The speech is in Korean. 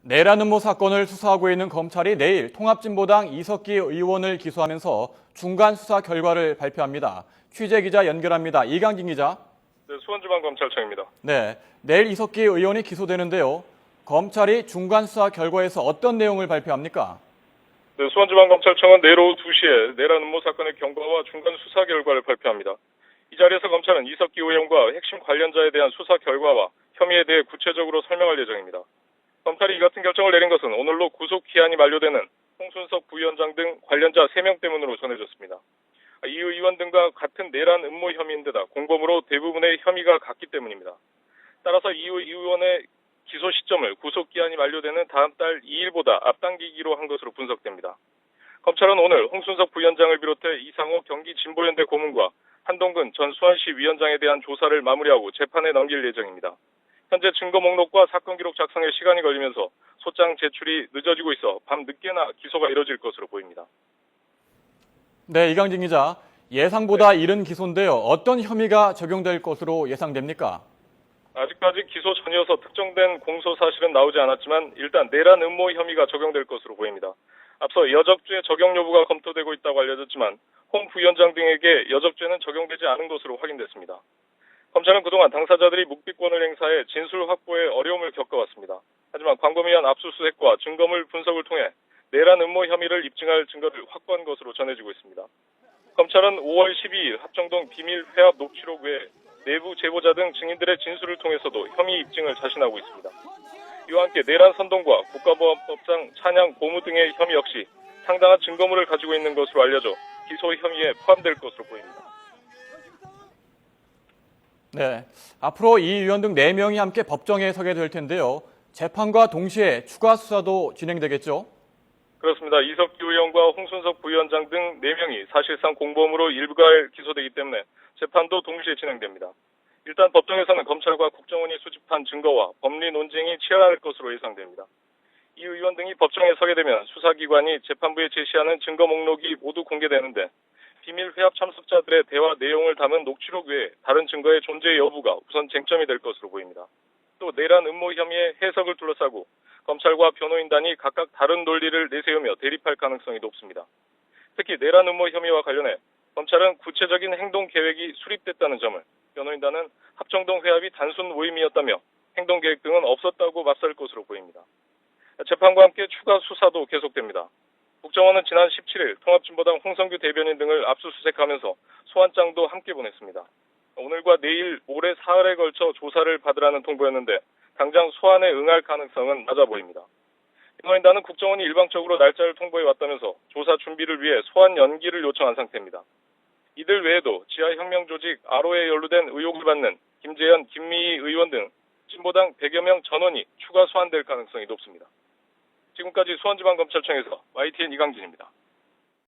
내란 음모 사건을 수사하고 있는 검찰이 내일 통합진보당 이석기 의원을 기소하면서 중간 수사 결과를 발표합니다. 취재 기자 연결합니다. 이강진 기자. 네, 수원지방검찰청입니다. 네, 내일 이석기 의원이 기소되는데요. 검찰이 중간 수사 결과에서 어떤 내용을 발표합니까? 네, 수원지방검찰청은 내일 오후 2시에 내란 음모 사건의 경과와 중간 수사 결과를 발표합니다. 이 자리에서 검찰은 이석기 의원과 핵심 관련자에 대한 수사 결과와 혐의에 대해 구체적으로 설명할 예정입니다. 검찰이 이 같은 결정을 내린 것은 오늘로 구속 기한이 만료되는 홍순석 부위원장 등 관련자 3명 때문으로 전해졌습니다. 이 의원 등과 같은 내란 음모 혐의인데다 공범으로 대부분의 혐의가 같기 때문입니다. 따라서 이 의원의 기소 시점을 구속 기한이 만료되는 다음 달 2일보다 앞당기기로 한 것으로 분석됩니다. 검찰은 오늘 홍순석 부위원장을 비롯해 이상호 경기진보연대 고문과 한동근 전 수원시 위원장에 대한 조사를 마무리하고 재판에 넘길 예정입니다. 현재 증거 목록과 사건 기록 작성에 시간이 걸리면서 소장 제출이 늦어지고 있어 밤 늦게나 기소가 이뤄질 것으로 보입니다. 네, 이강진 기자. 예상보다 이른 기소인데요. 어떤 혐의가 적용될 것으로 예상됩니까? 아직까지 기소 전이어서 특정된 공소 사실은 나오지 않았지만 일단 내란 음모 혐의가 적용될 것으로 보입니다. 앞서 여적죄 적용 여부가 검토되고 있다고 알려졌지만 홍 부위원장 등에게 여적죄는 적용되지 않은 것으로 확인됐습니다. 검찰은 그동안 당사자들이 묵비권을 행사해 진술 확보에 어려움을 겪어왔습니다. 하지만 광범위한 압수수색과 증거물 분석을 통해 내란 음모 혐의를 입증할 증거를 확보한 것으로 전해지고 있습니다. 검찰은 5월 12일 합정동 비밀 회합 녹취록 외에 내부 제보자 등 증인들의 진술을 통해서도 혐의 입증을 자신하고 있습니다. 이와 함께 내란 선동과 국가보안법상 찬양 고무 등의 혐의 역시 상당한 증거물을 가지고 있는 것으로 알려져 기소 혐의에 포함될 것으로 보입니다. 네, 앞으로 이 의원 등 4명이 함께 법정에 서게 될 텐데요. 재판과 동시에 추가 수사도 진행되겠죠? 그렇습니다. 이석기 의원과 홍순석 부위원장 등 4명이 사실상 공범으로 일괄 기소되기 때문에 재판도 동시에 진행됩니다. 일단 법정에서는 검찰과 국정원이 수집한 증거와 법리 논쟁이 치열할 것으로 예상됩니다. 이 의원 등이 법정에 서게 되면 수사기관이 재판부에 제시하는 증거 목록이 모두 공개되는데 비밀 회합 참석자들의 대화 내용을 담은 녹취록 외에 다른 증거의 존재 여부가 우선 쟁점이 될 것으로 보입니다. 또 내란 음모 혐의의 해석을 둘러싸고 검찰과 변호인단이 각각 다른 논리를 내세우며 대립할 가능성이 높습니다. 특히 내란 음모 혐의와 관련해 검찰은 구체적인 행동 계획이 수립됐다는 점을, 변호인단은 합정동 회합이 단순 모임이었다며 행동 계획 등은 없었다고 맞설 것으로 보입니다. 재판과 함께 추가 수사도 계속됩니다. 국정원은 지난 17일 통합진보당 홍성규 대변인 등을 압수수색하면서 소환장도 함께 보냈습니다. 오늘과 내일, 모레 사흘에 걸쳐 조사를 받으라는 통보였는데 당장 소환에 응할 가능성은 낮아 보입니다. 변호인단은 국정원이 일방적으로 날짜를 통보해 왔다면서 조사 준비를 위해 소환 연기를 요청한 상태입니다. 이들 외에도 지하혁명조직 아로에 연루된 의혹을 받는 김재현, 김미희 의원 등 진보당 100여 명 전원이 추가 소환될 가능성이 높습니다. 지금까지 수원지방검찰청에서 YTN 이강진입니다.